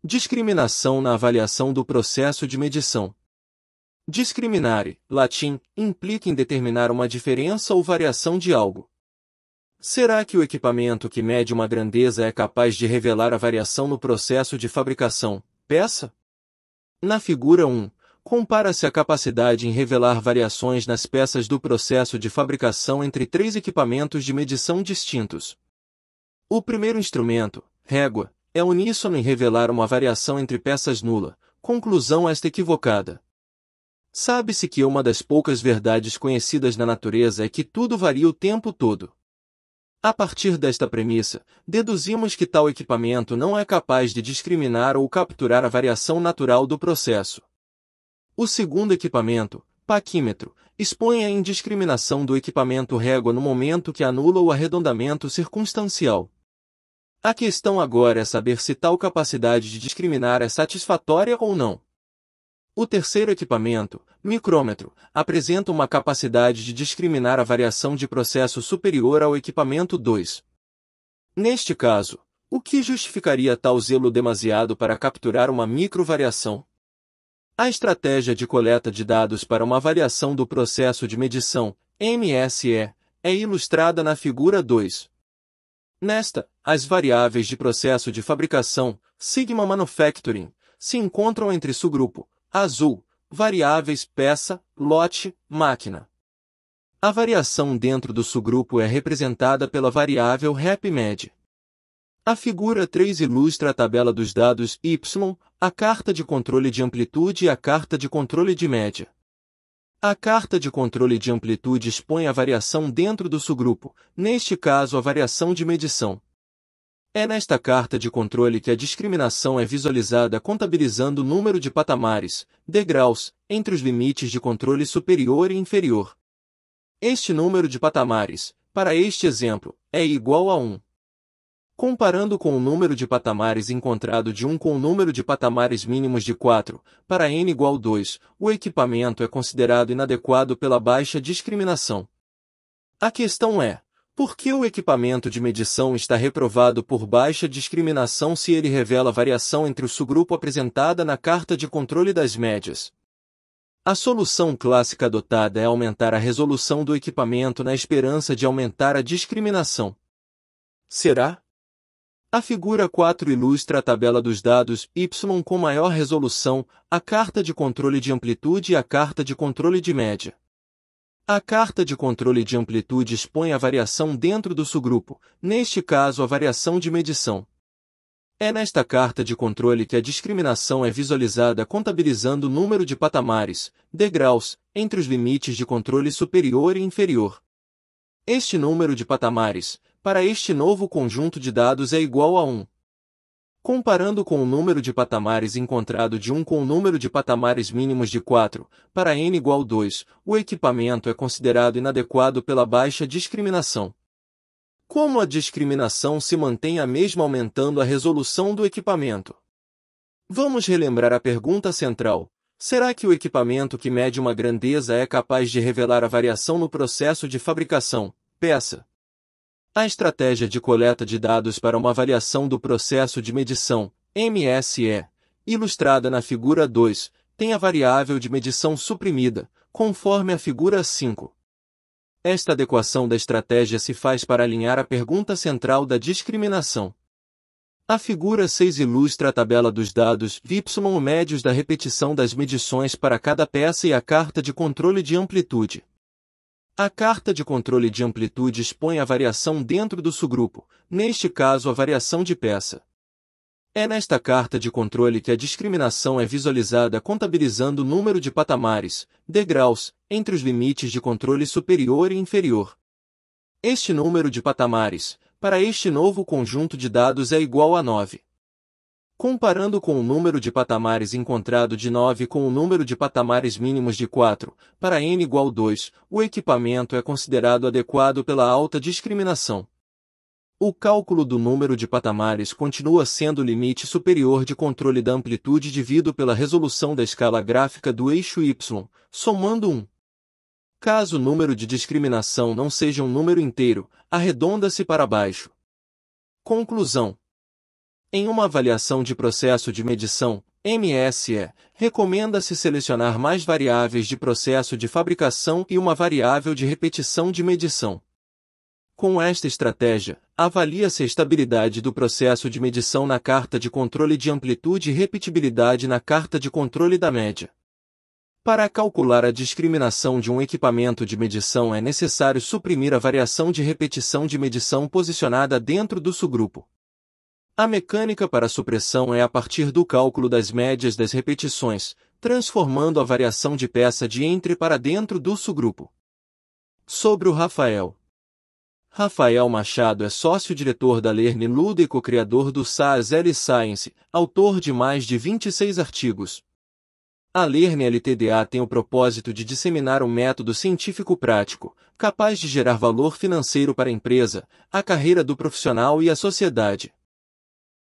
Discriminação na avaliação do processo de medição. Discriminare, latim, implica em determinar uma diferença ou variação de algo. Será que o equipamento que mede uma grandeza é capaz de revelar a variação no processo de fabricação, peça? Na figura 1, compara-se a capacidade em revelar variações nas peças do processo de fabricação entre três equipamentos de medição distintos. O primeiro instrumento, régua, é uníssono em revelar uma variação entre peças nula, conclusão esta equivocada. Sabe-se que uma das poucas verdades conhecidas na natureza é que tudo varia o tempo todo. A partir desta premissa, deduzimos que tal equipamento não é capaz de discriminar ou capturar a variação natural do processo. O segundo equipamento, paquímetro, expõe a indiscriminação do equipamento régua no momento que anula o arredondamento circunstancial. A questão agora é saber se tal capacidade de discriminar é satisfatória ou não. O terceiro equipamento, micrômetro, apresenta uma capacidade de discriminar a variação de processo superior ao equipamento 2. Neste caso, o que justificaria tal zelo demasiado para capturar uma microvariação? A estratégia de coleta de dados para uma avaliação do processo de medição, MSE, é ilustrada na figura 2. Nesta, as variáveis de processo de fabricação, Sigma Manufacturing, se encontram entre subgrupo, azul, variáveis peça, lote, máquina. A variação dentro do subgrupo é representada pela variável RepMed. A figura 3 ilustra a tabela dos dados Y, a carta de controle de amplitude e a carta de controle de média. A carta de controle de amplitude expõe a variação dentro do subgrupo, neste caso a variação de medição. É nesta carta de controle que a discriminação é visualizada contabilizando o número de patamares, degraus, entre os limites de controle superior e inferior. Este número de patamares, para este exemplo, é igual a 1. Comparando com o número de patamares encontrado de 1 com o número de patamares mínimos de 4, para n igual 2, o equipamento é considerado inadequado pela baixa discriminação. A questão é, por que o equipamento de medição está reprovado por baixa discriminação se ele revela variação entre o subgrupo apresentada na carta de controle das médias? A solução clássica adotada é aumentar a resolução do equipamento na esperança de aumentar a discriminação. Será? A figura 4 ilustra a tabela dos dados Y com maior resolução, a carta de controle de amplitude e a carta de controle de média. A carta de controle de amplitude expõe a variação dentro do subgrupo, neste caso a variação de medição. É nesta carta de controle que a discriminação é visualizada contabilizando o número de patamares, degraus, entre os limites de controle superior e inferior. Este número de patamares, para este novo conjunto de dados é igual a 1. Comparando com o número de patamares encontrado de 1 com o número de patamares mínimos de 4, para n igual 2, o equipamento é considerado inadequado pela baixa discriminação. Como a discriminação se mantém a mesma aumentando a resolução do equipamento? Vamos relembrar a pergunta central. Será que o equipamento que mede uma grandeza é capaz de revelar a variação no processo de fabricação, peça? A estratégia de coleta de dados para uma avaliação do processo de medição, MSE, ilustrada na figura 2, tem a variável de medição suprimida, conforme a figura 5. Esta adequação da estratégia se faz para alinhar a pergunta central da discriminação. A figura 6 ilustra a tabela dos dados Y médios da repetição das medições para cada peça e a carta de controle de amplitude. A carta de controle de amplitude expõe a variação dentro do subgrupo, neste caso a variação de peça. É nesta carta de controle que a discriminação é visualizada contabilizando o número de patamares, degraus, entre os limites de controle superior e inferior. Este número de patamares, para este novo conjunto de dados é igual a 9. Comparando com o número de patamares encontrado de 9 com o número de patamares mínimos de 4, para n igual 2, o equipamento é considerado adequado pela alta discriminação. O cálculo do número de patamares continua sendo o limite superior de controle da amplitude dividido pela resolução da escala gráfica do eixo y, somando 1. Caso o número de discriminação não seja um número inteiro, arredonda-se para baixo. Conclusão. Em uma avaliação de processo de medição, MSE, recomenda-se selecionar mais variáveis de processo de fabricação e uma variável de repetição de medição. Com esta estratégia, avalia-se a estabilidade do processo de medição na carta de controle de amplitude e repetibilidade na carta de controle da média. Para calcular a discriminação de um equipamento de medição é necessário suprimir a variação de repetição de medição posicionada dentro do subgrupo. A mecânica para a supressão é a partir do cálculo das médias das repetições, transformando a variação de peça de entre para dentro do subgrupo. Sobre o Rafael. Rafael Machado é sócio-diretor da Learn Ludo e co-criador do SaaS L-Science, autor de mais de 26 artigos. A Learn LTDA tem o propósito de disseminar um método científico prático, capaz de gerar valor financeiro para a empresa, a carreira do profissional e a sociedade.